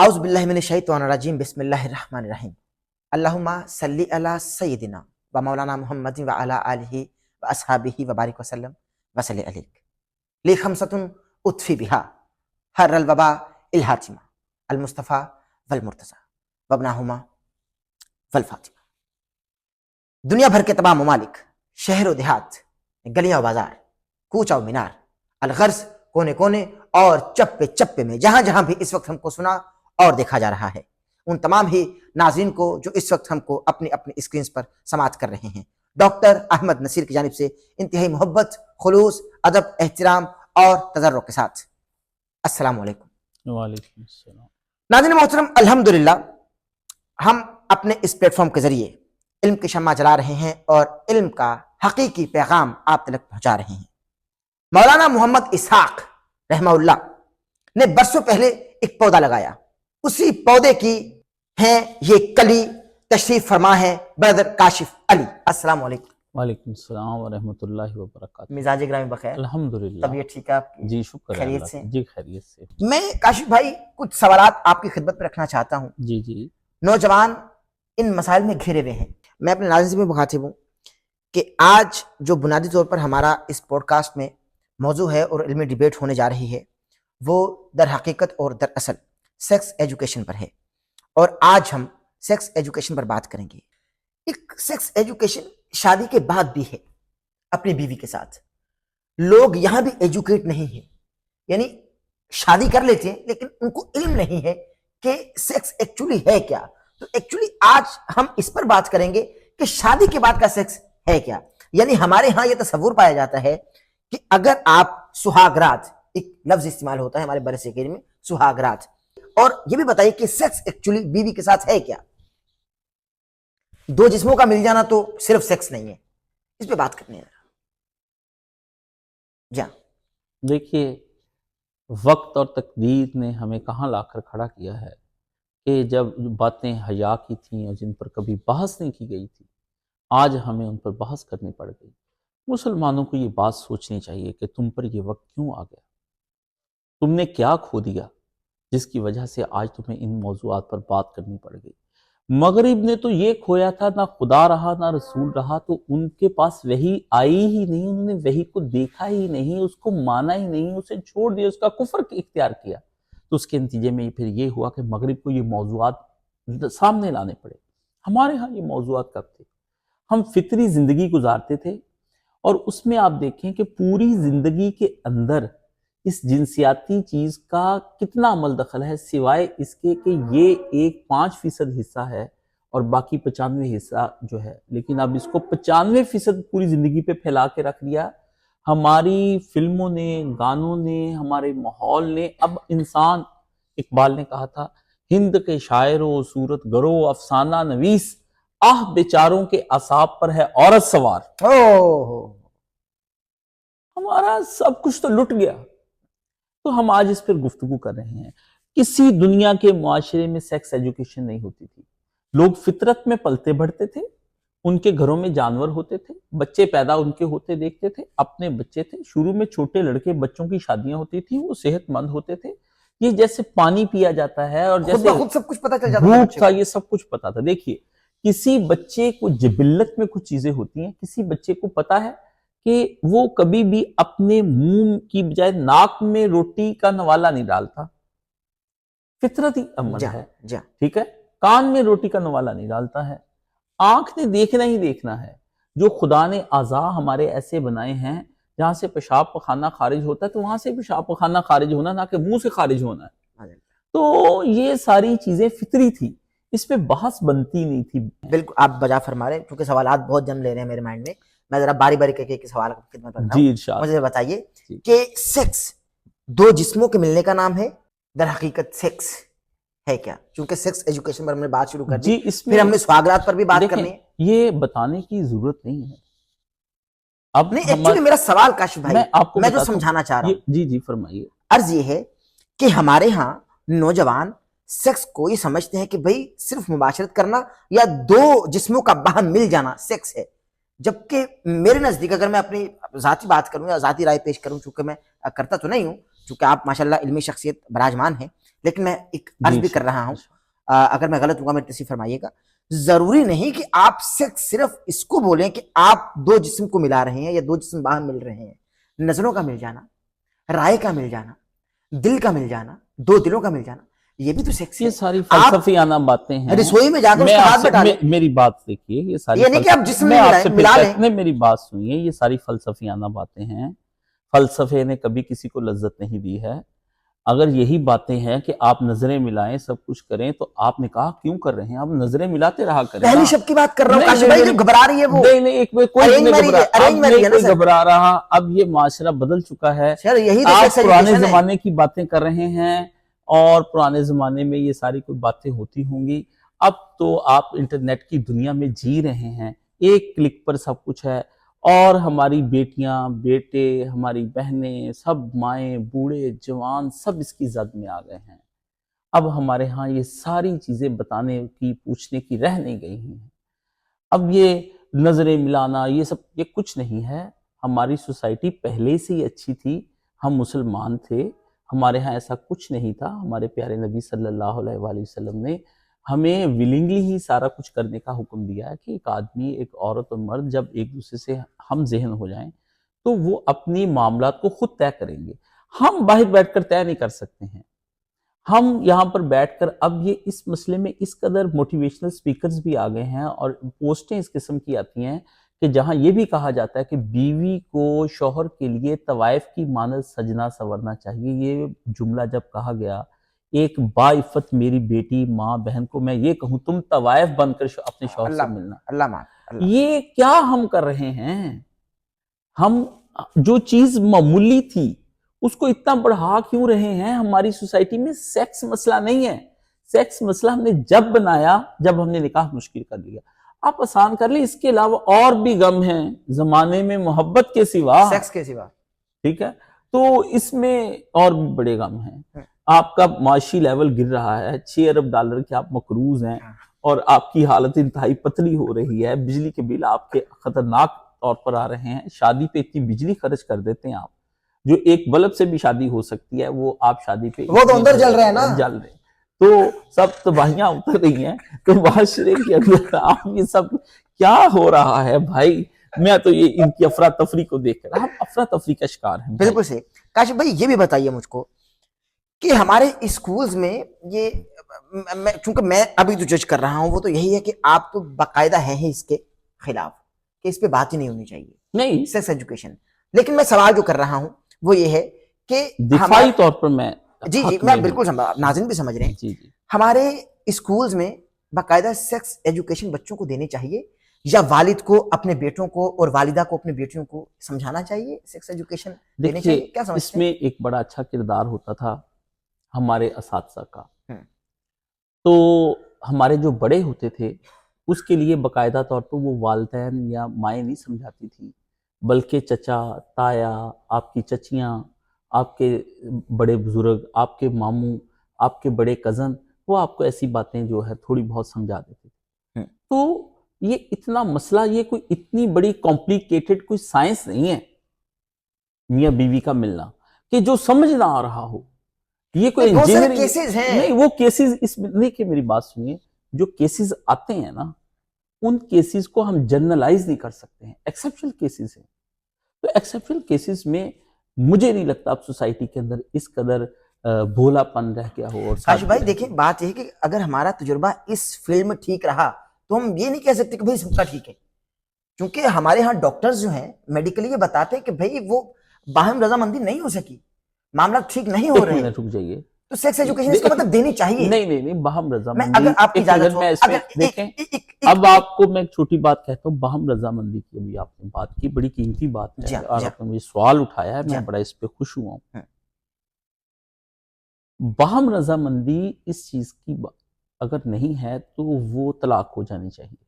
اعوذ باللہ من الشیطان الرجیم بسم اللہ الرحمن الرحیم اللہم صلی علی سیدنا و مولانا محمد و علی آلہ و اصحابہ و بارک وسلم وصلی علیک لی خمسۃ اطفی بہا حر الوبا الحاتمہ المصطفیٰ والمرتضیٰ وابنہما والفاطمہ. دنیا بھر کے تمام ممالک، شہر و دیہات، گلیاں و بازار، کوچہ و مینار، الغرض کونے کونے اور چپے چپے میں جہاں جہاں بھی اس وقت ہم کو سنا اور دیکھا جا رہا ہے، ان تمام ہی ناظرین کو جو اس وقت ہم کو اپنی اپنی اسکرینز پر سماعت کر رہے ہیں، ڈاکٹر احمد نصیر کی جانب سے انتہائی محبت، خلوص، ادب، احترام اور تضرع کے ساتھ السلام علیکم. وعلیکم السلام. ناظرین محترم، الحمدللہ ہم اپنے اس پلیٹ فارم کے ذریعے علم کی شمع جلا رہے ہیں اور علم کا حقیقی پیغام آپ تک پہنچا رہے ہیں. مولانا محمد اسحاق رحمہ اللہ نے برسوں پہلے ایک پودا لگایا، اسی پودے کی ہیں یہ کلی. تشریف فرما ہے برادر کاشف علی. السلام علیکم. وعلیکم السلام ورحمۃ اللہ وبرکاتہ. مزاج گرامی بخیر؟ الحمدللہ. طبیعت ٹھیک ہے آپ کی؟ جی شکر ہے خیریت اللہ سے؟ کا. جی خیریت سے. میں کاشف بھائی کچھ سوالات آپ کی خدمت پہ رکھنا چاہتا ہوں. جی جی. نوجوان ان مسائل میں گھرے ہوئے ہیں. میں اپنے ناظرین میں مخاطب ہوں کہ آج جو بنیادی طور پر ہمارا اس پوڈ کاسٹ میں موضوع ہے اور علمی ڈیبیٹ ہونے جا رہی ہے وہ در حقیقت اور در اصل سیکس ایجوکیشن پر ہے، اور آج ہم سیکس ایجوکیشن پر بات کریں گے. ایک سیکس ایجوکیشن شادی کے بعد بھی ہے اپنی بیوی کے ساتھ. لوگ یہاں بھی ایجوکیٹ نہیں ہیں، یعنی شادی کر لیتے ہیں لیکن ان کو علم نہیں ہے کہ سیکس ایکچولی ہے کیا. تو ایکچولی آج ہم اس پر بات کریں گے کہ شادی کے بعد کا سیکس ہے کیا. یعنی ہمارے ہاں یہ تصور پایا جاتا ہے کہ اگر آپ سہاگ رات، ایک لفظ استعمال ہوتا ہے ہمارے برصغیر میں سہاگ رات، اور یہ بھی بتائیے کہ سیکس ایکچولی بیوی کے ساتھ ہے کیا. دو جسموں کا مل جانا تو صرف سیکس نہیں ہے، اس پہ بات کرنی ہے. جی دیکھیے، وقت اور تقدیر نے ہمیں کہاں لا کر کھڑا کیا ہے کہ جب باتیں حیا کی تھیں اور جن پر کبھی بحث نہیں کی گئی تھی، آج ہمیں ان پر بحث کرنی پڑ گئی. مسلمانوں کو یہ بات سوچنی چاہیے کہ تم پر یہ وقت کیوں آ گیا، تم نے کیا کھو دیا جس کی وجہ سے آج تمہیں ان موضوعات پر بات کرنی پڑ گئی. مغرب نے تو یہ کھویا تھا، نہ خدا رہا نہ رسول رہا، تو ان کے پاس وحی آئی ہی نہیں، انہوں نے وحی کو دیکھا ہی نہیں، اس کو مانا ہی نہیں، اسے چھوڑ دیا، اس کا کفر اختیار کیا. تو اس کے نتیجے میں پھر یہ ہوا کہ مغرب کو یہ موضوعات سامنے لانے پڑے. ہمارے ہاں یہ موضوعات کب تھے؟ ہم فطری زندگی گزارتے تھے، اور اس میں آپ دیکھیں کہ پوری زندگی کے اندر اس جنسیاتی چیز کا کتنا عمل دخل ہے، سوائے اس کے کہ یہ ایک 5% حصہ ہے اور باقی 95 حصہ جو ہے. لیکن اب اس کو 95% پوری زندگی پہ پھیلا کے رکھ دیا ہماری فلموں نے، گانوں نے، ہمارے ماحول نے. اب انسان، اقبال نے کہا تھا، ہند کے شاعروں صورت گرو افسانہ نویس، آہ بیچاروں کے اعصاب پر ہے عورت سوار. ہمارا سب کچھ تو لٹ گیا. تو ہم آج اس پر گفتگو کر رہے ہیں. کسی دنیا کے معاشرے میں سیکس ایجوکیشن نہیں ہوتی تھی. لوگ فطرت میں پلتے بڑھتے تھے، ان کے گھروں میں جانور ہوتے تھے، بچے پیدا ان کے ہوتے دیکھتے تھے، اپنے بچے تھے. شروع میں چھوٹے لڑکے بچوں کی شادیاں ہوتی تھیں، وہ صحت مند ہوتے تھے. یہ جیسے پانی پیا جاتا ہے اور جیسے خود سب کچھ پتا چل جاتا بھوک تھا، یہ سب کچھ پتا تھا. دیکھیے، کسی بچے کو جبلت میں کچھ چیزیں ہوتی ہیں، کسی بچے کو پتا ہے کہ وہ کبھی بھی اپنے منہ کی بجائے ناک میں روٹی کا نوالا نہیں ڈالتا. فطرتی عمل ہے، ٹھیک ہے. کان میں روٹی کا نوالا نہیں ڈالتا ہے. آنکھ نے دیکھنا ہی دیکھنا ہے. جو خدا نے اعضاء ہمارے ایسے بنائے ہیں جہاں سے پیشاب پخانہ خارج ہوتا ہے تو وہاں سے پیشاب پخانہ خارج ہونا، نہ کہ منہ سے خارج ہونا ہے. تو یہ ساری چیزیں فطری تھی، اس پہ بحث بنتی نہیں تھی. بالکل آپ بجا فرما رہے ہیں، کیونکہ سوالات بہت جم لے رہے ہیں میرے مائنڈ میں. میں ذرا باری باری کر کے ایک سوال کی خدمت کرتا ہوں. جی ارشاد. مجھے بتائیے کہ سیکس دو جسموں کے ملنے کا نام ہے، در حقیقت سیکس ہے کیا؟ چونکہ سیکس ایجوکیشن پر ہم نے بات شروع کر دی، پھر ہم نے سواگرات پر بھی بات کرنی ہے. یہ بتانے کی ضرورت نہیں ہے. اب نہیں، ایکچولی میرا سوال کاشف بھائی، میں جو سمجھانا چاہ رہا ہوں، جی فرمائیے. عرض یہ ہے کہ ہمارے ہاں نوجوان سیکس کو یہ سمجھتے ہیں کہ بھئی صرف مباشرت کرنا یا دو جسموں کا باہم مل جانا سیکس ہے. جبکہ میرے نزدیک، اگر میں اپنی ذاتی بات کروں یا ذاتی رائے پیش کروں، چونکہ میں کرتا تو نہیں ہوں، چونکہ آپ ماشاءاللہ علمی شخصیت براجمان ہیں، لیکن میں ایک عرض جی بھی کر رہا ہوں، اگر میں غلط ہوں گا میری تصحیح فرمائیے گا، ضروری نہیں کہ آپ صرف اس کو بولیں کہ آپ دو جسم کو ملا رہے ہیں یا دو جسم باہر مل رہے ہیں. نظروں کا مل جانا، رائے کا مل جانا، دل کا مل جانا، دو دلوں کا مل جانا، یہ بھی تو سیکس ہے. یہ ساری فلسفیانہ باتیں ہیں. رسوئی میں جا کر اس کا ہاتھ بٹا لیں. میری بات دیکھیے، یہ ساری یہ نہیں کہ آپ جسم میں آپ سے ملا لیں. نہیں، میری بات سنیے، یہ ساری فلسفیانہ باتیں ہیں. فلسفے نے کبھی کسی کو لذت نہیں دی ہے. اگر یہی باتیں ہیں کہ آپ نظریں ملائیں، سب کچھ کریں، تو آپ نکاح کیوں کر رہے ہیں؟ آپ نظریں ملاتے رہا کریں. پہلی شب کی بات کر رہا ہوں کاشف بھائی، جو گھبرا رہی ہے وہ کوئی گھبرا رہا. اب یہ معاشرہ بدل چکا ہے. آپ پرانے زمانے کی باتیں کر رہے ہیں، اور پرانے زمانے میں یہ ساری کوئی باتیں ہوتی ہوں گی. اب تو آپ انٹرنیٹ کی دنیا میں جی رہے ہیں، ایک کلک پر سب کچھ ہے. اور ہماری بیٹیاں، بیٹے، ہماری بہنیں، سب مائیں، بوڑھے، جوان، سب اس کی زد میں آ گئے ہیں. اب ہمارے ہاں یہ ساری چیزیں بتانے کی، پوچھنے کی رہ نہیں گئی ہیں. اب یہ نظریں ملانا، یہ سب، یہ کچھ نہیں ہے. ہماری سوسائٹی پہلے سے ہی اچھی تھی. ہم مسلمان تھے، ہمارے ہاں ایسا کچھ نہیں تھا. ہمارے پیارے نبی صلی اللہ علیہ وآلہ وسلم نے ہمیں ولنگلی ہی سارا کچھ کرنے کا حکم دیا ہے کہ ایک آدمی، ایک عورت اور مرد جب ایک دوسرے سے ہم ذہن ہو جائیں تو وہ اپنی معاملات کو خود طے کریں گے. ہم باہر بیٹھ کر طے نہیں کر سکتے ہیں. ہم یہاں پر بیٹھ کر، اب یہ اس مسئلے میں اس قدر موٹیویشنل سپیکرز بھی آ گئے ہیں اور پوسٹیں اس قسم کی آتی ہیں کہ جہاں یہ بھی کہا جاتا ہے کہ بیوی کو شوہر کے لیے طوائف کی مانند سجنا سنورنا چاہیے. یہ جملہ جب کہا گیا، ایک باعفت میری بیٹی، ماں، بہن کو میں یہ کہوں تم طوائف بن کر اپنے شوہر سے ملنا، اللہ یہ کیا ہم کر رہے ہیں؟ ہم جو چیز معمولی تھی اس کو اتنا بڑھا کیوں رہے ہیں؟ ہماری سوسائٹی میں سیکس مسئلہ نہیں ہے. سیکس مسئلہ ہم نے جب بنایا جب ہم نے نکاح مشکل کر لیا. آپ آسان کر لیں. اس کے علاوہ اور بھی غم ہیں زمانے میں، محبت کے سوا، سیکس کے سوا. ٹھیک ہے، تو اس میں اور بھی بڑے غم ہیں. آپ کا معاشی لیول گر رہا ہے. 6 ارب ڈالر کے آپ مقروض ہیں اور آپ کی حالت انتہائی پتلی ہو رہی ہے. بجلی کے بل آپ کے خطرناک طور پر آ رہے ہیں. شادی پہ اتنی بجلی خرچ کر دیتے ہیں آپ، جو ایک بلب سے بھی شادی ہو سکتی ہے، وہ آپ شادی پہ وہ تو اندر جل رہے ہیں نا، جل رہے ہیں. تو سب تباہیاں اتر رہی ہیں. تو معاشرے کے اندر آپ یہ سب کیا ہو رہا ہے بھائی؟ میں تو یہ ان کی افراتفری کو دیکھ کر، ہم افراتفری کا شکار ہیں. بالکل صحیح. کاشف بھائی یہ بھی بتائیے مجھ کو کہ ہمارے اسکولز میں یہ، چونکہ میں ابھی جو جج کر رہا ہوں وہ تو یہی ہے کہ آپ تو باقاعدہ ہیں ہی اس کے خلاف کہ اس پہ بات ہی نہیں ہونی چاہیے، نہیں سیکس ایجوکیشن. لیکن میں سوال جو کر رہا ہوں وہ یہ ہے کہ دفاعی طور پر میں، جی میں بالکل سمجھ، ناظرین بھی سمجھ رہے ہیں. جی جی، ہمارے اسکولز میں باقاعدہ سیکس ایجوکیشن بچوں کو دینی چاہیے، یا والد کو اپنے بیٹوں کو اور والدہ کو اپنے بیٹیوں کو سمجھانا چاہیے سیکس ایجوکیشن دینی چاہیے؟ کیا سمجھتے ہیں؟ اس میں ایک بڑا اچھا کردار ہوتا تھا ہمارے اساتذہ کا. تو ہمارے جو بڑے ہوتے تھے اس کے لیے باقاعدہ طور پر وہ والدین یا مائیں نہیں سمجھاتی تھی، بلکہ چچا، تایا، آپ کی چچیاں، آپ کے بڑے بزرگ، آپ کے ماموں، آپ کے بڑے کزن، وہ آپ کو ایسی باتیں جو ہے تھوڑی بہت سمجھا دیتے تھے. تو یہ اتنا مسئلہ، یہ کوئی اتنی بڑی کمپلیکیٹڈ کوئی سائنس نہیں ہے میاں بیوی کا ملنا کہ جو سمجھ نہ آ رہا ہو. یہ کوئی انجینئرنگ کیسز ہیں. نہیں، وہ کیسز اس میں نہیں. کہ میری بات سنیے، جو کیسز آتے ہیں نا، ان کیسز کو ہم جنرلائز نہیں کر سکتے ہیں. ایکسیپشنل کیسز ہیں. تو ایکسیپشنل کیسز میں مجھے نہیں لگتا اب سوسائٹی کے اندر اس قدر بھولا پن رہ گیا ہو. اور کاشف بھائی دیکھیں، بات یہ ہے کہ اگر ہمارا تجربہ اس فیلڈ میں ٹھیک رہا تو ہم یہ نہیں کہہ سکتے کہ بھائی سب کا ٹھیک ہے، کیونکہ ہمارے ہاں ڈاکٹرز جو ہیں میڈیکلی یہ بتاتے ہیں کہ بھائی وہ باہم رضامندی نہیں ہو سکی، معاملات ٹھیک نہیں ہو رہے ہیں. رک جائیے، تو سیکس ایجوکیشن اس کا مطلب دینی چاہیے. نہیں، باہم رضامندی، اگر آپ کی اجازت ہو، میں اس میں دیکھیں، اب آپ کو میں ایک چھوٹی بات کہتا ہوں. باہم رضامندی کی ابھی آپ نے بات کی، بڑی قیمتی بات ہے، اور آپ نے مجھے سوال اٹھایا ہے، میں بڑا اس پہ خوش ہوا ہوں. باہم رضامندی اس چیز کی اگر نہیں ہے تو وہ طلاق ہو جانی چاہیے.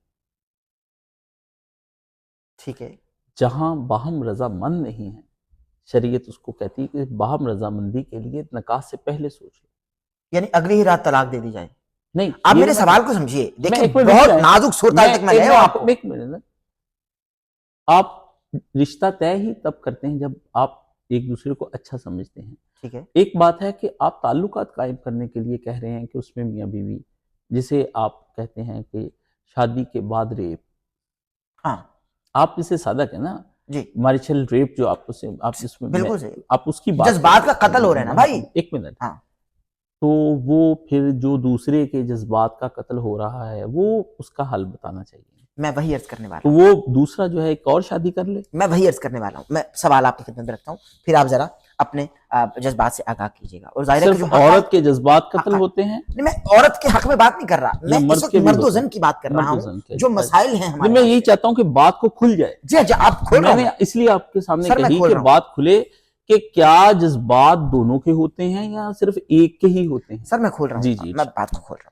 ٹھیک ہے. جہاں باہم رضامند نہیں ہے، شریعت اس کو کہتی ہے کہ باہم رضامندی کے لیے نکاح سے پہلے سوچ لو. یعنی اگلی ہی رات طلاق دے دی جائے. نہیں، آپ میرے سوال کو سمجھیے، دیکھیں بہت نازک صورتحال تک میں گیا ہوں. آپ کو ایک منٹ، آپ رشتہ طے ہی تب کرتے ہیں جب آپ ایک دوسرے کو اچھا سمجھتے ہیں. ٹھیک ہے. ایک بات ہے کہ آپ تعلقات قائم کرنے کے لیے کہہ رہے ہیں کہ اس میں میاں بیوی، جسے آپ کہتے ہیں کہ شادی کے بعد ریپ، ہاں آپ اسے سادہ کہیں نا، جی میریچل ریپ جو آپ اس میں بالکل صحیح. آپ اس کی بات جذبات کا قتل ہو رہا ہے نا بھائی. ایک منٹ. ہاں. تو وہ پھر جو دوسرے کے جذبات کا قتل ہو رہا ہے وہ اس کا حل بتانا چاہیے. میں وہی عرض کرنے والا تو ہوں. وہ دوسرا جو ہے ایک اور شادی کر لے. میں وہی عرض کرنے والا ہوں. میں سوال آپ کی خدمت میں رکھتا ہوں، پھر آپ ذرا اپنے جذبات سے آگاہ کیجیے گا. اور ظاہر ہے کہ صرف جو عورت کے جذبات قتل ہوتے ہیں. نہیں، میں عورت کے حق میں بات نہیں کر رہا، میں اس وقت مرد و زن کی بات کر رہا ہوں جو مسائل ہیں ہمارے. میں یہی چاہتا ہوں کہ بات کو کھل جائے. جی آپ کھول میں نے اس لیے آپ کے سامنے کہی کہ بات کھلے کہ کیا جذبات دونوں کے ہوتے ہیں یا صرف ایک کے ہی ہوتے ہیں. سر میں کھول رہا ہوں. جی میں بات کو کھول رہا ہوں.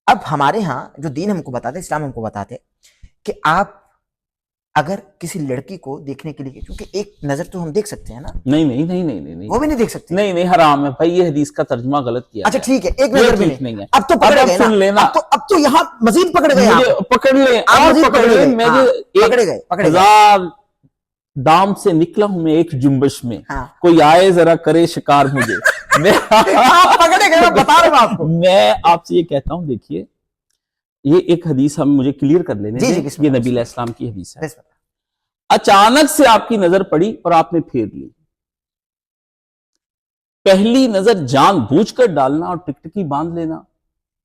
اب ہمارے ہاں جو دین ہم کو بتاتے، اسلام ہم کو بتاتے کہ آپ اگر کسی لڑکی کو دیکھنے کے لیے، کیونکہ ایک نظر تو ہم دیکھ سکتے ہیں نا. نہیں وہ بھی نہیں دیکھ سکتے. نہیں حرام ہے بھائی، یہ حدیث کا ترجمہ غلط کیا. اچھا ٹھیک ہے، ایک نظر بھی نہیں ہے. اب تو پکڑ گئے نا. اب تو یہاں مزید پکڑ گئے. پکڑ لیں. میں پکڑے گئے. ہزار دام سے نکلا ہوں میں ایک جنبش میں. کوئی آئے ذرا کرے شکار مجھے. پکڑے گئے، بتا رہا ہوں آپ کو. میں آپ سے یہ کہتا ہوں، دیکھیے یہ ایک حدیث ہم مجھے کلیئر کر لینے دیں. یہ نبی علیہ السلام کی حدیث ہے. اچانک سے آپ کی نظر پڑی اور آپ نے پھیر لی. پہلی نظر جان بوجھ کر ڈالنا اور ٹکٹکی باندھ لینا،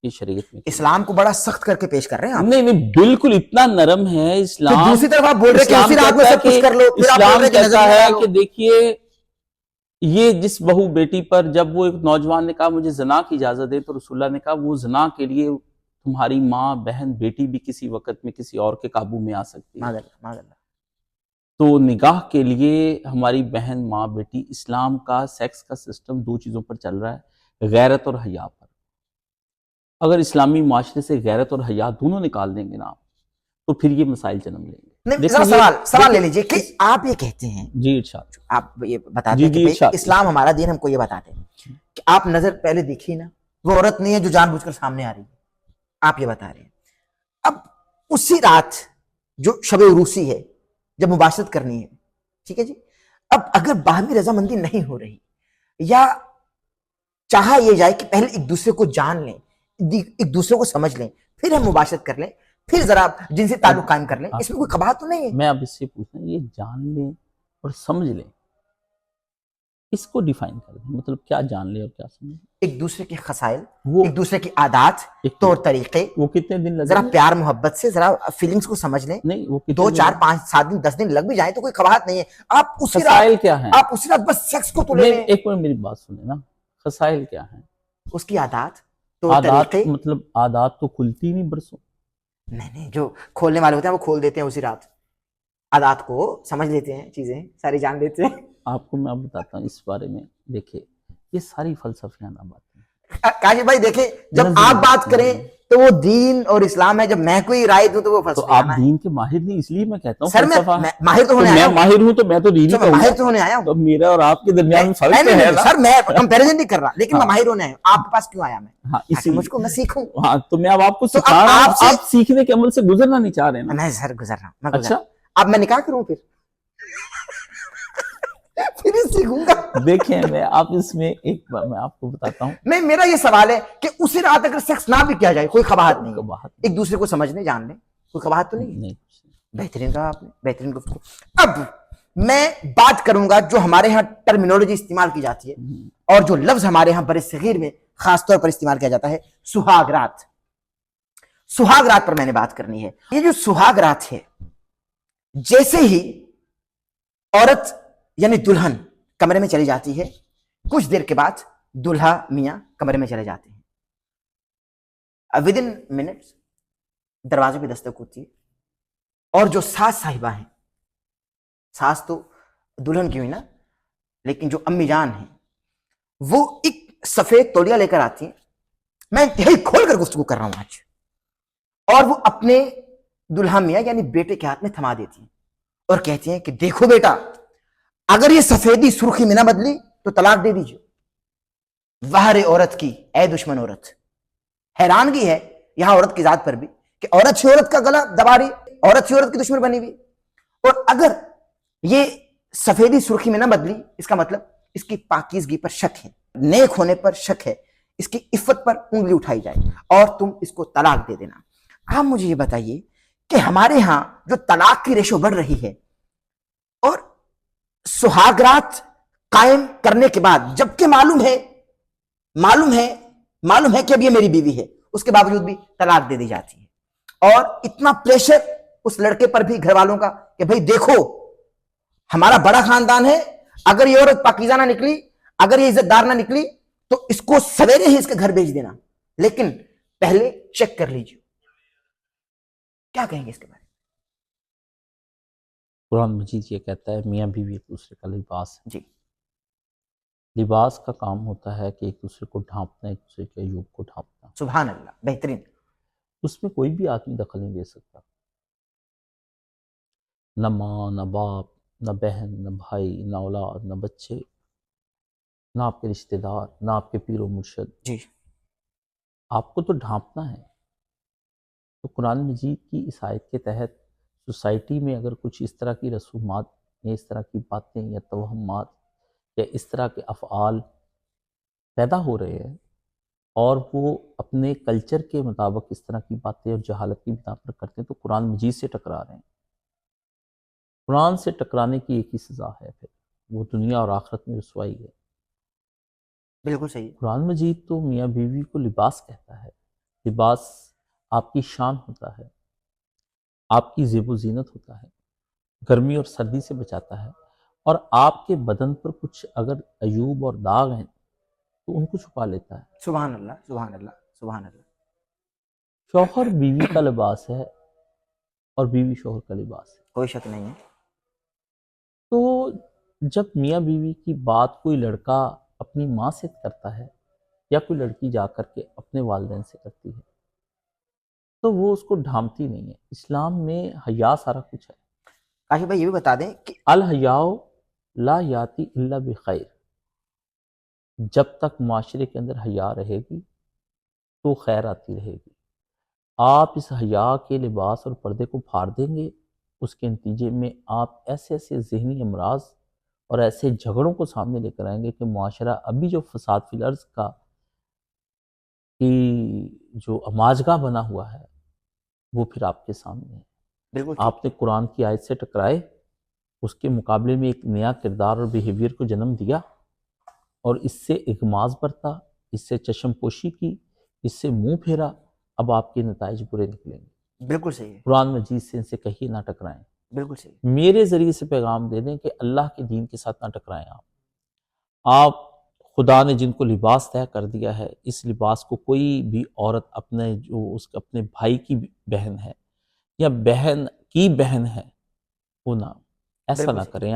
یہ شریعت میں اسلام کو بڑا سخت کر کے پیش کر رہے ہیں. نہیں بالکل اتنا نرم ہے اسلام. دوسری طرف آپ بول رہے ہیں کہ اسی رات میں سب کچھ کر لو. اسلام کہتا ہے کہ دیکھیے یہ جس بہو بیٹی پر جب وہ ایک نوجوان نے کہا مجھے زنا کی اجازت دے، تو رسول اللہ نے کہا وہ زنا کے لیے تمہاری ماں بہن بیٹی بھی کسی وقت میں کسی اور کے قابو میں آ سکتی ہے. تو نگاہ کے لیے ہماری بہن ماں بیٹی، اسلام کا سیکس کا سسٹم دو چیزوں پر چل رہا ہے، غیرت اور حیا پر. اگر اسلامی معاشرے سے غیرت اور حیا دونوں نکال دیں گے نا تو پھر یہ مسائل جنم لیں گے. سوال لے لیجئے کہ آپ یہ کہتے ہیں، جی ارشاد، آپ یہ بتاتے ہیں کہ اسلام ہمارا دین ہم کو یہ بتاتے ہیں کہ آپ نظر پہلے دیکھیے نا، وہ عورت نہیں ہے جو جان بوجھ کر سامنے آ رہی ہے، آپ یہ بتا رہے ہیں. اب اسی رات جو شب عروسی ہے، جب مباشرت کرنی ہے، ٹھیک ہے جی، اب اگر باہمی رضامندی نہیں ہو رہی یا چاہا یہ جائے کہ پہلے ایک دوسرے کو جان لیں، ایک دوسرے کو سمجھ لیں، پھر ہم مباشرت کر لیں، پھر ذرا جن سے تعلق قائم کر لیں، اس میں کوئی قباحت تو نہیں ہے. میں اب اس سے پوچھنا، یہ جان لیں اور سمجھ لیں، اس کو ڈیفائن کر دیں، مطلب کیا جان لیں اور کیا سمجھ لیں؟ ایک دوسرے کے خسائل، ایک دوسرے کی عادات، طور طریقے، وہ کتنے دن لگے، ذرا پیار محبت سے ذرا فیلنگز کو سمجھ لیں. نہیں وہ 2 4 5 7 دن 10 دن لگ بھی جائیں تو کوئی قباحت نہیں ہے. آپ اسی خسائل کیا ہیں؟ آپ اسی رات بس سیکس کو تو لے لیں. ایک منٹ میری بات سنیں نا، خسائل کیا ہیں؟ اس کی عادات، طور طریقے. مطلب عادات تو کھلتی نہیں برسوں. نہیں جو کھولنے والے ہوتے ہیں وہ کھول دیتے ہیں اسی رات. عادات کو سمجھ لیتے ہیں، چیزیں ساری جان لیتے ہیں. آپ کو میں اب بتاتا ہوں اس بارے میں. دیکھیں یہ ساری فلسفیانہ باتیں. کاشف بھائی دیکھیں، جب آپ بات کریں تو وہ دین اور اسلام ہے، جب میں کوئی رائے دوں تو وہ فلسفہ. تو آپ دین کے ماہر نہیں، اس لیے میں کہتا ہوں سر میں ماہر تو ہونے آیا ہوں. میں ماہر ہوں تو میں تو دین کا ماہر تو ہونے آیا ہوں. تو میرا اور آپ کے درمیان فرق ہے نا سر. میں کمپیریزن نہیں کر رہا، لیکن میں ماہر ہونے آیا ہوں. آپ کے پاس کیوں آیا میں؟ ہاں اسی مجھ کو میں سیکھوں. ہاں تو میں اب آپ کو سکھا رہا ہوں، آپ سیکھنے کے عمل سے گزرنا نہیں چاہ رہے نا. میں سر گزر رہا ہوں. اچھا اب میں نکاح کروں پھر سیکھوں گا. دیکھیں میں آپ اس میں ایک بار میں آپ کو بتاتا ہوں. نہیں میرا یہ سوال ہے کہ اسی رات اگر سیکس نہ بھی کیا جائے کوئی قباحت نہیں، ایک دوسرے کو سمجھنے جاننے کوئی قباحت تو نہیں. بہترین کہا آپ نے، بہترین گفتگو. اب میں بات کروں گا جو ہمارے ہاں ٹرمینالوجی استعمال کی جاتی ہے اور جو لفظ ہمارے ہاں برصغیر میں خاص طور پر استعمال کیا جاتا ہے، سہاگ رات. سہاگ رات پر میں نے بات کرنی ہے. یہ جو سہاگ رات ہے، جیسے ہی عورت یعنی دلہن کمرے میں چلی جاتی ہے، کچھ دیر کے بعد دلہا میاں کمرے میں چلے جاتے ہیں. ود ان منٹس دروازے پہ دستک ہوتی ہے اور جو ساس صاحبہ ہیں، ساس تو دلہن کی ہوئی نا، لیکن جو امی جان ہیں وہ ایک سفید تولیہ لے کر آتی ہیں. میں انتہائی کھول کر گفتگو کر رہا ہوں آج. اور وہ اپنے دلہا میاں یعنی بیٹے کے ہاتھ میں تھما دیتی ہیں اور کہتی ہیں کہ دیکھو بیٹا، اگر یہ سفیدی سرخی میں نہ بدلی تو طلاق دے دیجیے. وہر عورت کی اے دشمن عورت. حیرانگی ہے یہاں عورت کی ذات پر بھی کہ عورت ہی عورت کا گلا دبا رہی، عورت ہی عورت کی دشمن بنی ہوئی. اور اگر یہ سفیدی سرخی میں نہ بدلی، اس کا مطلب اس کی پاکیزگی پر شک ہے، نیک ہونے پر شک ہے، اس کی عفت پر انگلی اٹھائی جائے اور تم اس کو طلاق دے دینا۔ آپ مجھے یہ بتائیے کہ ہمارے ہاں جو طلاق کی ریشو بڑھ رہی ہے اور سہاگرات قائم کرنے کے بعد، جبکہ معلوم ہے کہ اب یہ میری بیوی ہے، اس کے باوجود بھی طلاق دے دی جاتی ہے، اور اتنا پریشر اس لڑکے پر بھی گھر والوں کا کہ بھئی دیکھو ہمارا بڑا خاندان ہے، اگر یہ عورت پاکیزہ نہ نکلی، اگر یہ عزت دار نہ نکلی تو اس کو سویرے ہی اس کے گھر بھیج دینا، لیکن پہلے چیک کر لیجیے۔ کیا کہیں گے اس کے بارے میں؟ قرآن مجید یہ کہتا ہے میاں بیوی ایک دوسرے کا لباس ہے۔ جی لباس کا کام ہوتا ہے کہ ایک دوسرے کو ڈھانپنا، ایک دوسرے کے عیوب کو ڈھانپنا۔ سبحان اللہ، بہترین۔ اس میں کوئی بھی آدمی دخل نہیں دے سکتا، نہ ماں، نہ باپ، نہ بہن، نہ بھائی، نہ اولاد، نہ بچے، نہ آپ کے رشتہ دار، نہ آپ کے پیر و مرشد۔ جی آپ کو تو ڈھانپنا ہے۔ تو قرآن مجید کی اس آیت کے تحت سوسائٹی میں اگر کچھ اس طرح کی رسومات یا اس طرح کی باتیں یا توہمات یا اس طرح کے افعال پیدا ہو رہے ہیں اور وہ اپنے کلچر کے مطابق اس طرح کی باتیں اور جہالت کی بنا پر کرتے ہیں تو قرآن مجید سے ٹکرا رہے ہیں۔ قرآن سے ٹکرانے کی ایک ہی سزا ہے، پھر وہ دنیا اور آخرت میں رسوائی ہے۔ بالکل صحیح۔ قرآن مجید تو میاں بیوی کو لباس کہتا ہے۔ لباس آپ کی شان ہوتا ہے، آپ کی زیب و زینت ہوتا ہے، گرمی اور سردی سے بچاتا ہے، اور آپ کے بدن پر کچھ اگر عیوب اور داغ ہیں تو ان کو چھپا لیتا ہے۔ سبحان اللہ، سبحان اللہ، سبحان اللہ۔ شوہر بیوی کا لباس ہے اور بیوی شوہر کا لباس ہے۔ کوئی شک نہیں ہے۔ تو جب میاں بیوی کی بات کوئی لڑکا اپنی ماں سے کرتا ہے یا کوئی لڑکی جا کر کے اپنے والدین سے کرتی ہے تو وہ اس کو ڈھانپتی نہیں ہے۔ اسلام میں حیا سارا کچھ ہے۔ کاشف بھائی یہ بھی بتا دیں کہ الحیاء لا یاتی الا بخیر، جب تک معاشرے کے اندر حیا رہے گی تو خیر آتی رہے گی۔ آپ اس حیا کے لباس اور پردے کو پھاڑ دیں گے، اس کے نتیجے میں آپ ایسے ذہنی امراض اور ایسے جھگڑوں کو سامنے لے کر آئیں گے کہ معاشرہ ابھی جو فساد فی الارض کا کی جو اماجگاہ بنا ہوا ہے وہ پھر آپ کے سامنے ہے۔ بالکل آپ نے قرآن کی آیت سے ٹکرائے، اس کے مقابلے میں ایک نیا کردار اور بیہیویئر کو جنم دیا اور اس سے اغماض برتا، اس سے چشم پوشی کی، اس سے منہ پھیرا، اب آپ کے نتائج برے نکلیں گے۔ بالکل صحیح ہے، قرآن مجید سے ان سے کہیے نہ ٹکرائیں۔ بالکل صحیح۔ میرے ذریعے سے پیغام دے دیں کہ اللہ کے دین کے ساتھ نہ ٹکرائیں۔ آپ خدا نے جن کو لباس طے کر دیا ہے، اس لباس کو کوئی بھی عورت اپنے بھائی کی بہن ہے یا بہن کی بہن ہے وہ نہ ایسا بالکل نہ صحیح۔ کریں۔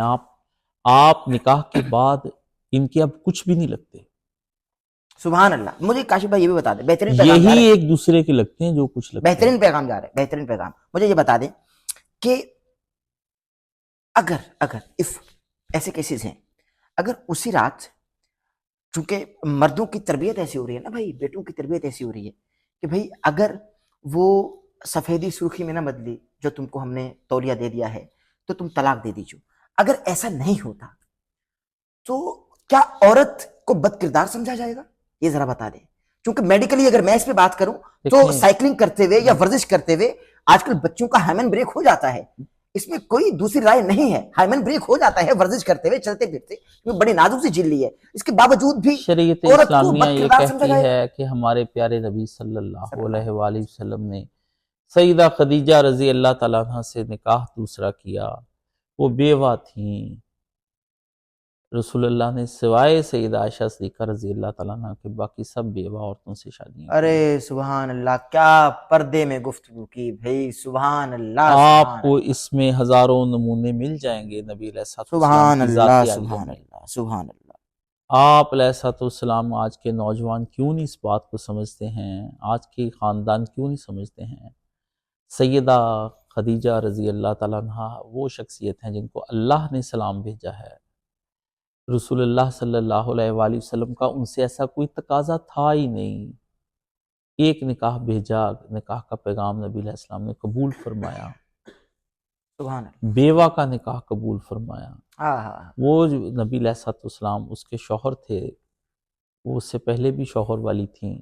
آپ نکاح کے بعد ان کے اب کچھ بھی نہیں لگتے، سبحان اللہ۔ مجھے کاشف بھائی یہ بھی بتا دیں، بہترین پیغام جا رہا یہی ہے، ایک دوسرے کے لگتے ہیں جو کچھ لگتے ہیں۔ بہترین پیغام جا رہا ہے، بہترین پیغام۔ مجھے یہ بتا دیں کہ اگر ایسے کیسز ہیں، اگر اسی رات، چونکہ مردوں کی تربیت ایسی ہو رہی ہے نا بھائی، بیٹوں کی تربیت ایسی ہو رہی ہے کہ بھائی اگر وہ سفیدی سرخی میں نہ بدلی جو تم کو ہم نے تولیہ دے دیا ہے تو تم طلاق دے دیجو، اگر ایسا نہیں ہوتا تو کیا عورت کو بد کردار سمجھا جائے گا؟ یہ ذرا بتا دیں، کیونکہ میڈیکلی اگر میں اس پہ بات کروں تو دیکھیں، سائیکلنگ کرتے ہوئے یا ورزش کرتے ہوئے آج کل بچوں کا ہائمن بریک ہو جاتا ہے، اس میں کوئی دوسری رائے نہیں ہے، ہائمن بریک ہو جاتا ہے ورزش کرتے ہوئے، چلتے پھرتے، کیونکہ بڑی نازک سی جھلی ہے، اس کے باوجود بھی شریعت عورت کو اسلامیہ بد یہ کردار سمجھا کہتی جائے گا۔ ہے کہ ہمارے پیارے نبی صلی اللہ علیہ وآلہ وسلم نے سیدہ خدیجہ رضی اللہ تعالیٰ عنہ سے نکاح دوسرا کیا، وہ بیوہ تھیں۔ رسول اللہ نے سوائے سیدہ عائشہ صدیقہ رضی اللہ تعالیٰ عنہ کے باقی سب بیوہ عورتوں سے شادیاں کی۔ ارے سبحان اللہ، کیا پردے میں گفتگو کی بھائی، سبحان اللہ، آپ کو اس میں ہزاروں نمونے مل جائیں گے نبی علیہ السلام سبحان کی اللہ، ذاتی عالیہ سبحان میں۔ اللہ، سبحان اللہ۔ آپ علیہ السلام آج کے نوجوان کیوں نہیں اس بات کو سمجھتے ہیں؟ آج کے خاندان کیوں نہیں سمجھتے ہیں؟ سیدہ خدیجہ رضی اللہ تعالیٰ عنہ وہ شخصیت ہیں جن کو اللہ نے سلام بھیجا ہے۔ رسول اللہ صلی اللہ علیہ وآلہ وسلم کا ان سے ایسا کوئی تقاضا تھا ہی نہیں۔ ایک نکاح بھیجا، نکاح کا پیغام نبی علیہ السلام نے قبول فرمایا، سبحان اللہ، بیوہ کا نکاح قبول فرمایا، وہ جو نبی علیہ الصلوۃ والسلام اس کے شوہر تھے، وہ اس سے پہلے بھی شوہر والی تھیں.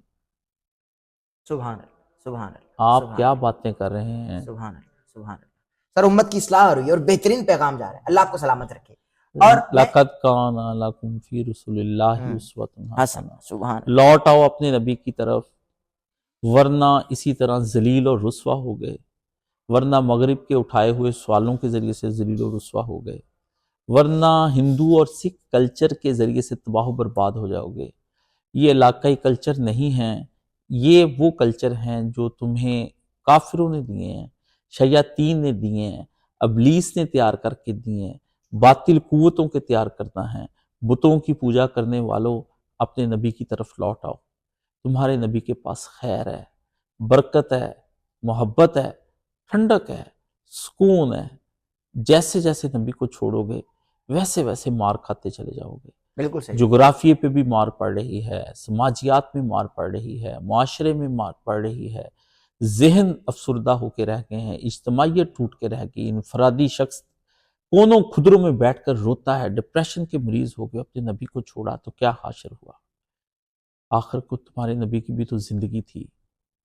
سبحان اللہ سبحان اللہ. آپ کیا باتیں کر رہے ہیں؟ سبحان اللہ سبحان اللہ. سر امت کی اصلاح ہو رہی ہے اور بہترین پیغام جا رہا ہے. اللہ آپ کو سلامت رکھے. اور لقد کان لکم فی رسول اللہ اسوۃ حسن. حسنہ. سبحان اللہ. لوٹ آؤ اپنے نبی کی طرف، ورنہ اسی طرح ذلیل اور رسوا ہو گئے، ورنہ مغرب کے اٹھائے ہوئے سوالوں کے ذریعے سے ذلیل و رسوا ہو گئے، ورنہ ہندو اور سکھ کلچر کے ذریعے سے تباہ و برباد ہو جاؤ گے. یہ علاقائی کلچر نہیں ہیں، یہ وہ کلچر ہیں جو تمہیں کافروں نے دیے ہیں، شیاطین نے دیے ہیں، ابلیس نے تیار کر کے دیے ہیں، باطل قوتوں کے تیار کرنا ہے. بتوں کی پوجا کرنے والوں، اپنے نبی کی طرف لوٹ آؤ. تمہارے نبی کے پاس خیر ہے، برکت ہے، محبت ہے، ٹھنڈک ہے، سکون ہے. جیسے جیسے نبی کو چھوڑو گے ویسے ویسے مار کھاتے چلے جاؤ گے. بالکل صحیح. جغرافیے پہ بھی مار پڑ رہی ہے، سماجیات میں مار پڑ رہی ہے، معاشرے میں مار پڑ رہی ہے. ذہن افسردہ ہو کے رہ گئے ہیں، اجتماعیت ٹوٹ کے رہ گئی. انفرادی شخص کونوں خدروں میں بیٹھ کر روتا ہے، ڈپریشن کے مریض ہو گئے. اپنے نبی کو چھوڑا تو کیا حاصل ہوا؟ آخر کو تمہارے نبی کی بھی تو زندگی تھی،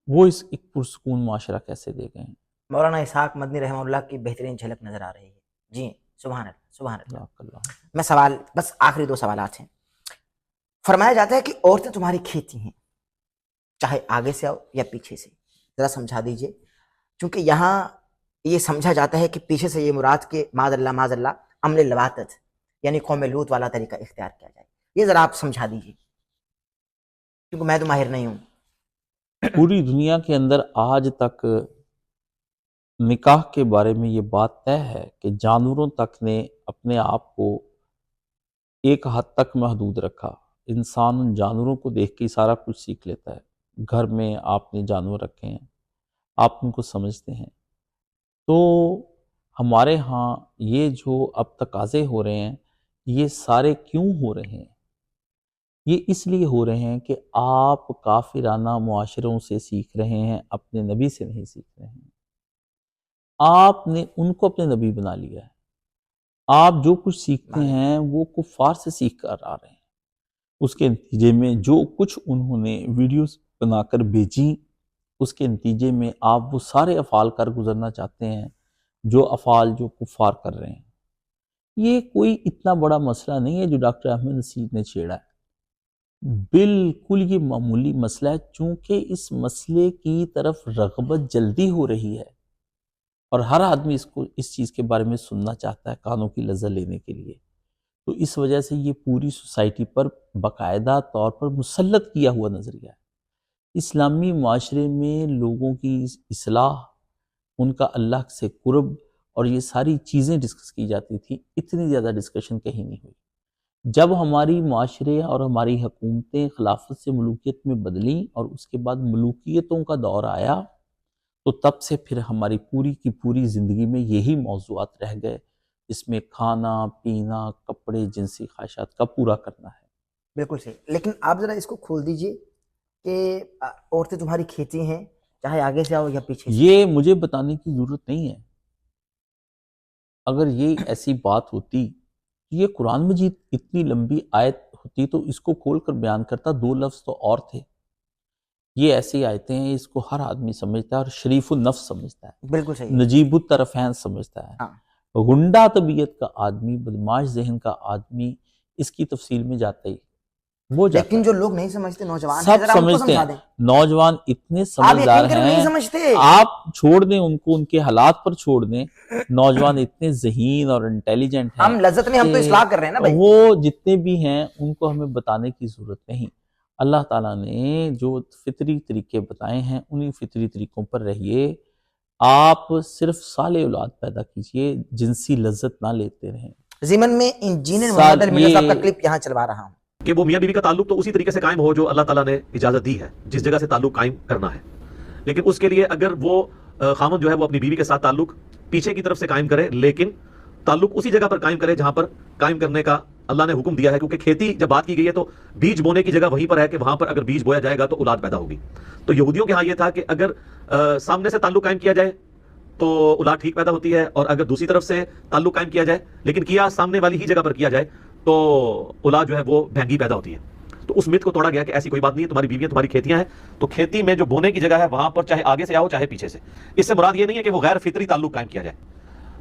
وہ اس ایک پرسکون معاشرہ کیسے دے گئے ہیں؟ مولانا اسحاق مدنی رحمہ اللہ کی بہترین جھلک نظر آ رہی ہے. جی سبحان اللہ سبحان اللہ. جزاک اللہ. میں سوال بس آخری 2 سوالات ہیں. فرمایا جاتا ہے کہ عورتیں تمہاری کھیتی ہیں، چاہے آگے سے آؤ یا پیچھے سے. ذرا سمجھا دیجئے، کیونکہ یہاں یہ سمجھا جاتا ہے کہ پیچھے سے یہ مراد کہ معاذ اللہ عمل لواطت یعنی قوم لوط والا طریقہ اختیار کیا جائے. یہ ذرا آپ سمجھا دیجئے کیونکہ میں تو ماہر نہیں ہوں. پوری دنیا کے اندر آج تک نکاح کے بارے میں یہ بات طے ہے کہ جانوروں تک نے اپنے آپ کو ایک حد تک محدود رکھا. انسان ان جانوروں کو دیکھ کے سارا کچھ سیکھ لیتا ہے. گھر میں آپ نے جانور رکھے ہیں، آپ ان کو سمجھتے ہیں. تو ہمارے ہاں یہ جو اب تقاضے ہو رہے ہیں، یہ سارے کیوں ہو رہے ہیں؟ یہ اس لیے ہو رہے ہیں کہ آپ کافرانہ معاشروں سے سیکھ رہے ہیں، اپنے نبی سے نہیں سیکھ رہے ہیں. آپ نے ان کو اپنے نبی بنا لیا ہے. آپ جو کچھ سیکھتے ہیں وہ کفار سے سیکھ کر آ رہے ہیں. اس کے نتیجے میں جو کچھ انہوں نے ویڈیوز بنا کر بھیجی، اس کے نتیجے میں آپ وہ سارے افعال کر گزرنا چاہتے ہیں جو افعال جو کفار کر رہے ہیں. یہ کوئی اتنا بڑا مسئلہ نہیں ہے جو ڈاکٹر احمد نصیر نے چھیڑا ہے. بالکل یہ معمولی مسئلہ ہے، چونکہ اس مسئلے کی طرف رغبت جلدی ہو رہی ہے اور ہر آدمی اس چیز کے بارے میں سننا چاہتا ہے کانوں کی لذت لینے کے لیے. تو اس وجہ سے یہ پوری سوسائٹی پر باقاعدہ طور پر مسلط کیا ہوا نظریہ ہے. اسلامی معاشرے میں لوگوں کی اصلاح، ان کا اللہ سے قرب اور یہ ساری چیزیں ڈسکس کی جاتی تھی. اتنی زیادہ ڈسکشن کہیں نہیں ہوئی. جب ہماری معاشرے اور ہماری حکومتیں خلافت سے ملوکیت میں بدلیں اور اس کے بعد ملوکیتوں کا دور آیا، تو تب سے پھر ہماری پوری کی پوری زندگی میں یہی موضوعات رہ گئے، اس میں کھانا پینا، کپڑے، جنسی خواہشات کا پورا کرنا ہے. بالکل صحیح. لیکن آپ ذرا اس کو کھول دیجئے کہ عورتیں تمہاری کھیتی ہیں، چاہے آگے سے آؤ یا پیچھے سے. یہ مجھے بتانے کی ضرورت نہیں ہے. اگر یہ ایسی بات ہوتی، یہ قرآن مجید اتنی لمبی آیت ہوتی تو اس کو کھول کر بیان کرتا. 2 لفظ تو اور تھے. یہ ایسی آیتیں ہیں، اس کو ہر آدمی سمجھتا ہے اور شریف النفس سمجھتا ہے، بالکل صحیح. نجیب الطرفین سمجھتا ہے. ہاں. غنڈہ طبیعت کا آدمی، بدماش ذہن کا آدمی اس کی تفصیل میں جاتا ہی وہ جاتا لیکن ہے. جو لوگ نہیں سمجھتے، نوجوان ہیں، سب ذرا ان کو سمجھتے سمجھا ہیں. دیں. نوجوان اتنے آپ سمجھدار یقین کریں ہیں، نہیں سمجھتے. آپ چھوڑ دیں ان کو، ان کے حالات پر چھوڑ دیں. نوجوان اتنے ذہین اور انٹیلیجنٹ ہیں ہم لذت نہیں، ہم تو کہ اصلاح کر رہے ہیں نا بھائی. وہ جتنے بھی ہیں ان کو ہمیں بتانے کی ضرورت نہیں. اللہ تعالیٰ نے جو فطری طریقے بتائے ہیں انہی فطری طریقوں پر رہیے. آپ صرف صالح اولاد پیدا کیجئے، جنسی لذت نہ لیتے رہیں. ضمن میں انجینئر محمد علی مرزا صاحب کا کلپ یہاں چلوا رہا ہوں کہ وہ میاں بیوی کا تعلق تو اسی طریقے سے قائم ہو جو اللہ تعالیٰ نے اجازت دی ہے، جس جگہ سے تعلق قائم کرنا ہے. لیکن اس کے لیے اگر وہ خامد جو ہے وہ اپنی بیوی کے ساتھ تعلق پیچھے کی طرف سے قائم کرے، لیکن تعلق اسی جگہ پر قائم کرے جہاں پر قائم کرنے کا اللہ نے حکم دیا ہے. کیونکہ کھیتی جب بات کی گئی ہے تو بیج بونے کی جگہ وہیں پر ہے کہ وہاں پر اگر بیج بویا جائے گا تو اولاد پیدا ہوگی. تو یہودیوں کے ہاں یہ تھا کہ اگر سامنے سے تعلق قائم کیا جائے تو اولاد ٹھیک پیدا ہوتی ہے, اور اگر دوسری طرف سے تعلق قائم کیا جائے لیکن کیا سامنے والی ہی جگہ پر کیا جائے تو اولاد جو ہے وہ بھینگی پیدا ہوتی ہے. تو اس مت کو توڑا گیا کہ ایسی کوئی بات نہیں ہے, تمہاری بیویاں تمہاری کھیتیاں ہیں, تو کھیتی میں جو بونے کی جگہ ہے وہاں پر چاہے آگے سے آؤ چاہے پیچھے سے. اس سے مراد یہ نہیں ہے کہ وہ غیر فطری تعلق قائم کیا جائے.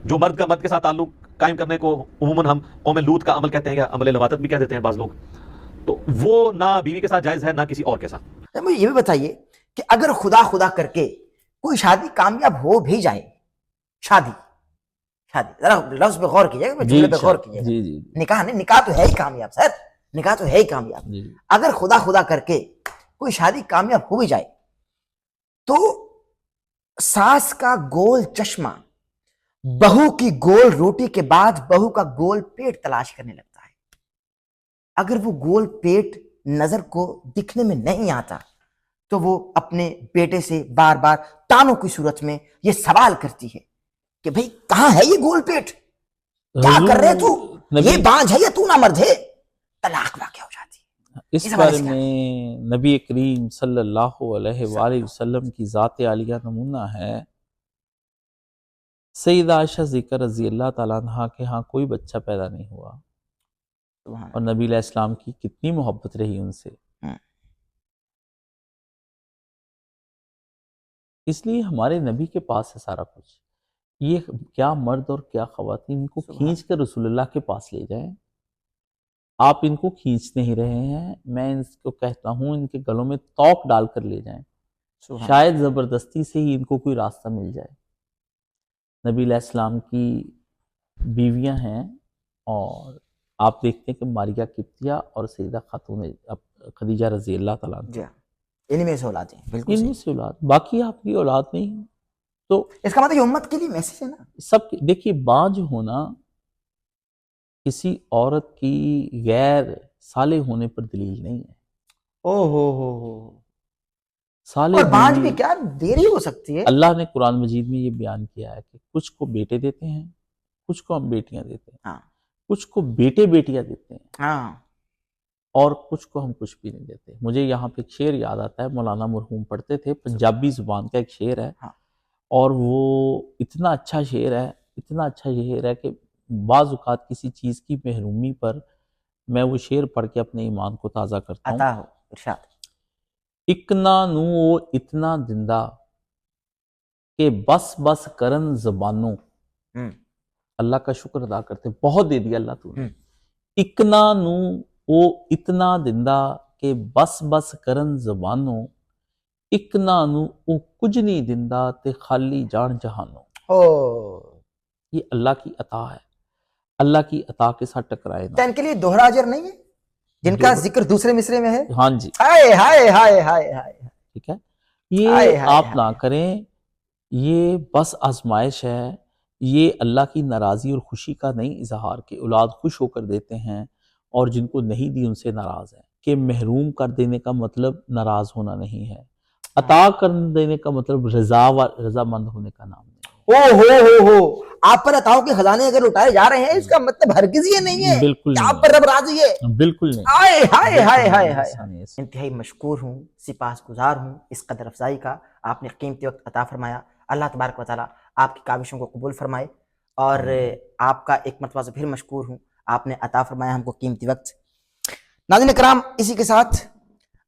جو مرد کا مرد کے ساتھ تعلق قائم کرنے کو عموماً ہم قوم لوط کا عمل کہتے ہیں یا عمل لواطت بھی کہہ دیتے ہیں بعض لوگ, تو وہ نہ بیوی کے ساتھ جائز ہے نہ کسی اور کے ساتھ. مجھے یہ بھی بتائیے کہ اگر خدا کر کے کوئی شادی کامیاب ہو بھی جائے, شادی ذرا لفظ پہ غور کیجیے گا, جملے پہ غور کیجیے گا. جی نکاح نہیں, نکاح تو ہے ہی کامیاب سر, نکاح تو ہے ہی کامیاب. جی. اگر خدا کر کے کوئی شادی کامیاب ہو بھی جائے تو ساس کا گول چشمہ بہو کی گول روٹی کے بعد بہو کا گول پیٹ تلاش کرنے لگتا ہے. اگر وہ گول پیٹ نظر کو دکھنے میں نہیں آتا تو وہ اپنے بیٹے سے بار بار تانوں کی صورت میں یہ سوال کرتی ہے کہ بھئی کہاں ہے یہ گول پیٹ, کیا کر رہے تو, یہ بانجھ ہے یا تو نہ مرد ہے. طلاق واقع ہو جاتی ہے. اس بارے میں نبی کریم صلی اللہ علیہ وآلہ وسلم کی ذات عالیہ نمونہ ہے. سیدہ عائشہ ذکر رضی اللہ تعالیٰ عنہ کے ہاں کوئی بچہ پیدا نہیں ہوا, اور نبی علیہ السلام کی کتنی محبت رہی ان سے. اس لیے ہمارے نبی کے پاس ہے سارا کچھ. یہ کیا مرد اور کیا خواتین ان کو کھینچ کر رسول اللہ کے پاس لے جائیں. آپ ان کو کھینچ نہیں رہے ہیں, میں ان کو کہتا ہوں ان کے گلوں میں توق ڈال کر لے جائیں, شاید زبردستی سے ہی ان کو کوئی راستہ مل جائے. نبی علیہ السلام کی بیویاں ہیں, اور آپ دیکھتے ہیں کہ ماریہ قبطیہ اور سیدہ خاتون خدیجہ رضی اللہ تعالیٰ عنہ, انہی میں سے اولاد ہیں. بالکل ان میں سے اولاد, باقی آپ کی اولاد نہیں. تو اس کا مطلب یہ امت کے لیے میسج ہے نا. سب دیکھیے, بانجھ ہونا کسی عورت کی غیر صالح ہونے پر دلیل نہیں ہے. صالح اور بانجھ بھی کیا دیر ہی ہو سکتی ہے. اللہ نے قرآن مجید میں یہ بیان کیا ہے کہ کچھ کو بیٹے دیتے ہیں, کچھ کو ہم بیٹیاں دیتے ہیں, کچھ کو بیٹے بیٹیاں دیتے ہیں, اور کچھ کو ہم کچھ بھی نہیں دیتے. مجھے یہاں پہ ایک شعر یاد آتا ہے, مولانا مرحوم پڑھتے تھے, پنجابی زبان کا ایک شعر ہے, اور وہ اتنا اچھا شعر ہے کہ بعض اوقات کسی چیز کی محرومی پر میں وہ شعر پڑھ کے اپنے ایمان کو تازہ کرتا ہوں. عطا ہو ارشاد. اکنا نو او اتنا دندہ کہ بس کرن زبانوں. اللہ کا شکر ادا کرتے, بہت دے دیا اللہ تو نے. اکنا نو او اتنا دندہ کہ بس کرن زبانوں, اکنا نو او کچھ نہیں دندہ تے خالی جان جہانوں. یہ اللہ کی عطا ہے, اللہ کی عطا کے ساتھ ٹکرائے نا. ان کے لیے دوہرا اجر نہیں ہے جن کا ذکر دوسرے مصرے میں ہے. ہاں جی, ہائے ہائے ہائے ہائے ہائے, ٹھیک ہے, یہ آپ نہ کریں. یہ بس آزمائش ہے, یہ اللہ کی ناراضی اور خوشی کا نہیں اظہار کہ اولاد خوش ہو کر دیتے ہیں, اور جن کو نہیں دی ان سے ناراض ہے. کہ محروم کر دینے کا مطلب ناراض ہونا نہیں ہے, عطا کر دینے کا مطلب رضا مند ہونے کا نام نہیں. ہو آپ پر عطاؤں کے خزانے اگر اٹھائے جا رہے ہیں, اس کا مطلب ہرگز یہ نہیں ہے بالکل آپ پر رب راضی ہے. بالکل نہیں. ہائے ہائے ہائے ہائے ہائے. انتہائی مشکور ہوں, سپاسگزار ہوں اس قدر افزائی کا. آپ نے قیمتی وقت عطا فرمایا. اللہ تبارک و تعالیٰ آپ کی کاوشوں کو قبول فرمائے, اور آپ کا ایک مرتبہ سے پھر مشکور ہوں, آپ نے عطا فرمایا ہم کو قیمتی وقت. ناظرین کرام, اسی کے ساتھ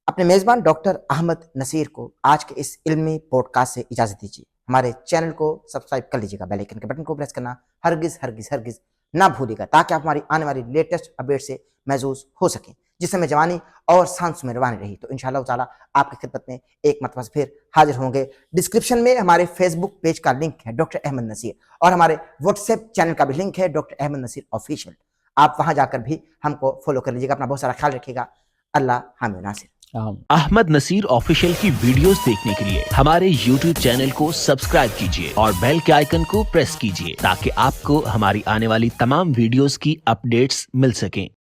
اپنے میزبان ڈاکٹر احمد نصیر کو آج کے اس علمی پوڈ کاسٹ سے اجازت دیجیے. ہمارے چینل کو سبسکرائب کر لیجیے گا, بیل آئیکن کے بٹن کو پریس کرنا ہرگز ہرگز ہرگز نہ بھولیے گا, تاکہ آپ ہماری آنے والی لیٹسٹ اپڈیٹ سے محظوظ ہو سکیں, جس سے میں جوانی اور سانس میں روانی رہی. تو انشاءاللہ تعالیٰ آپ کی خدمت میں ایک مرتبہ سے پھر حاضر ہوں گے. ڈسکرپشن میں ہمارے فیس بک پیج کا لنک ہے ڈاکٹر احمد نصیر, اور ہمارے واٹس ایپ چینل کا بھی لنک ہے ڈاکٹر احمد نصیر آفیشیل. آپ وہاں جا کر بھی ہم کو فالو کر لیجیے گا. اپنا بہت سارا خیال رکھیے گا. اللہ حامد ناصر. احمد نصیر آفیشیل کی ویڈیوز دیکھنے کے لیے ہمارے یوٹیوب چینل کو سبسکرائب کیجیے اور بیل کے آئیکن کو پریس کیجیے, تاکہ آپ کو ہماری آنے والی تمام ویڈیوز کی اپڈیٹس مل سکیں.